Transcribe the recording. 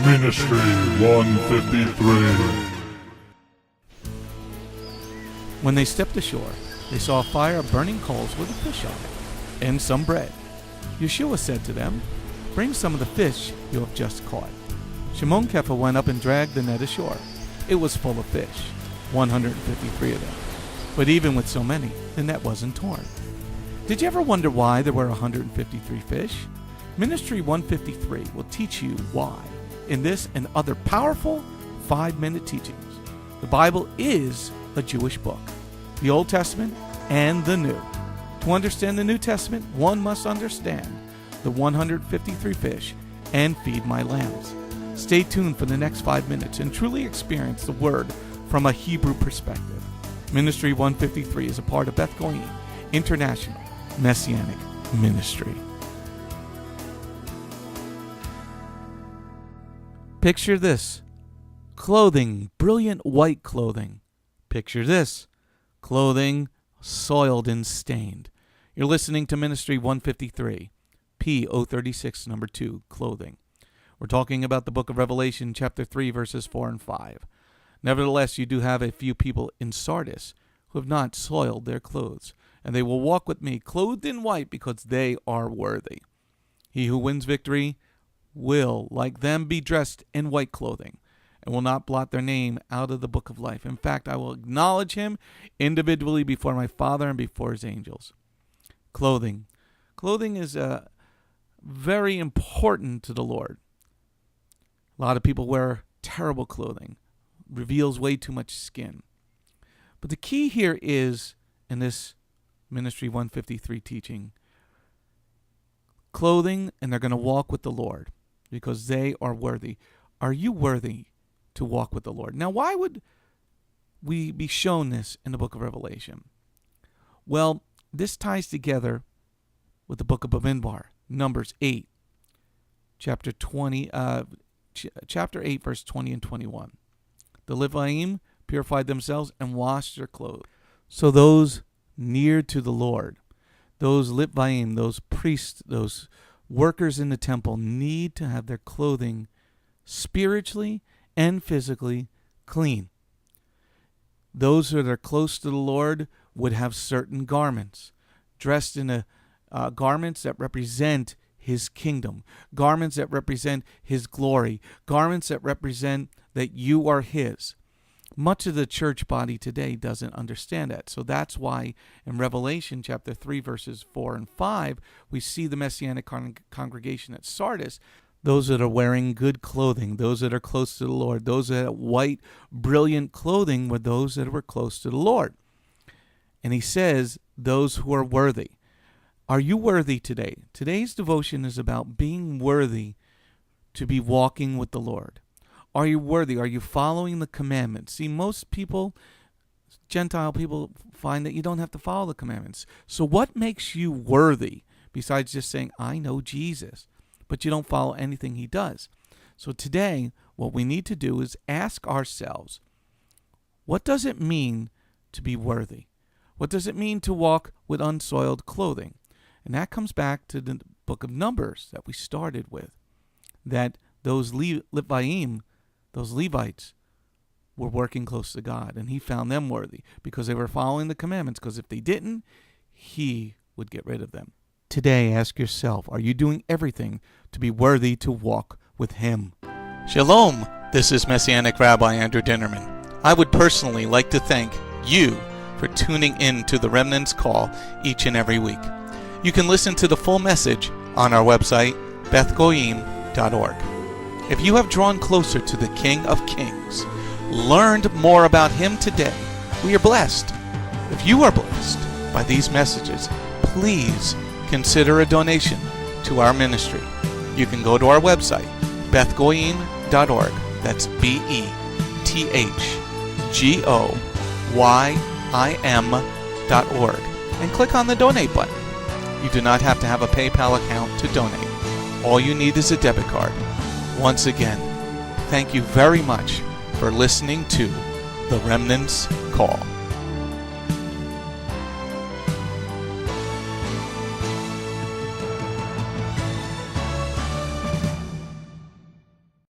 Ministry 153. When they stepped ashore, they saw a fire of burning coals with a fish on it, and some bread. Yeshua said to them, "Bring some of the fish you have just caught." Shimon Kepha went up and dragged the net ashore. It was full of fish, 153 of them. But even with so many, the net wasn't torn. Did you ever wonder why there were 153 fish? Ministry 153 will teach you why in this and other powerful 5-minute teachings. The Bible is a Jewish book, the Old Testament and the New. To understand the New Testament, one must understand the 153 fish and feed my lambs. Stay tuned for the next 5 minutes and truly experience the Word from a Hebrew perspective. Ministry 153 is a part of Beth Goyim International Messianic Ministry. Picture this. Clothing, brilliant white clothing. Picture this. Clothing soiled and stained. You're listening to Ministry 153, P036, number 2, clothing. We're talking about the book of Revelation, chapter 3, verses 4 and 5. Nevertheless, you do have a few people in Sardis who have not soiled their clothes, and they will walk with me clothed in white because they are worthy. He who wins victory will, like them, be dressed in white clothing, and will not blot their name out of the book of life. In fact, I will acknowledge him individually before my Father and before his angels. Clothing. Clothing is very important to the Lord. A lot of people wear terrible clothing. Reveals way too much skin. But the key here is, in this Ministry 153 teaching, clothing, and they're going to walk with the Lord because they are worthy. Are you worthy to walk with the Lord? Now, why would we be shown this in the book of Revelation? Well, this ties together with the book of Bamidbar, Numbers 8, chapter 8, verse 20 and 21. The Leviim purified themselves and washed their clothes. So those near to the Lord, those Leviim, those priests, those workers in the temple need to have their clothing spiritually and physically clean. Those that are close to the Lord would have certain garments, dressed in garments that represent his kingdom, garments that represent his glory, garments that represent that you are his. Much of the church body today doesn't understand that. So that's why in Revelation chapter 3, verses 4 and 5, we see the Messianic congregation at Sardis, those that are wearing good clothing, those that are close to the Lord, those that have white, brilliant clothing were those that were close to the Lord. And he says, those who are worthy. Are you worthy today? Today's devotion is about being worthy to be walking with the Lord. Are you worthy? Are you following the commandments? See, most people, Gentile people, find that you don't have to follow the commandments. So what makes you worthy besides just saying, I know Jesus, but you don't follow anything he does? So today, what we need to do is ask ourselves, what does it mean to be worthy? What does it mean to walk with unsoiled clothing? And that comes back to the book of Numbers that we started with, that those Leviim, those Levites, were working close to God, and he found them worthy because they were following the commandments, because if they didn't, he would get rid of them. Today, ask yourself, are you doing everything to be worthy to walk with him? Shalom, this is Messianic Rabbi Andrew Dinnerman. I would personally like to thank you for tuning in to the Remnant's Call each and every week. You can listen to the full message on our website, bethgoyim.org. If you have drawn closer to the King of Kings, learned more about him today, we are blessed. If you are blessed by these messages, please consider a donation to our ministry. You can go to our website, bethgoyim.org. That's BETHGOYIM.org, and click on the donate button. You do not have to have a PayPal account to donate. All you need is a debit card. Once again, thank you very much for listening to The Remnant's Call.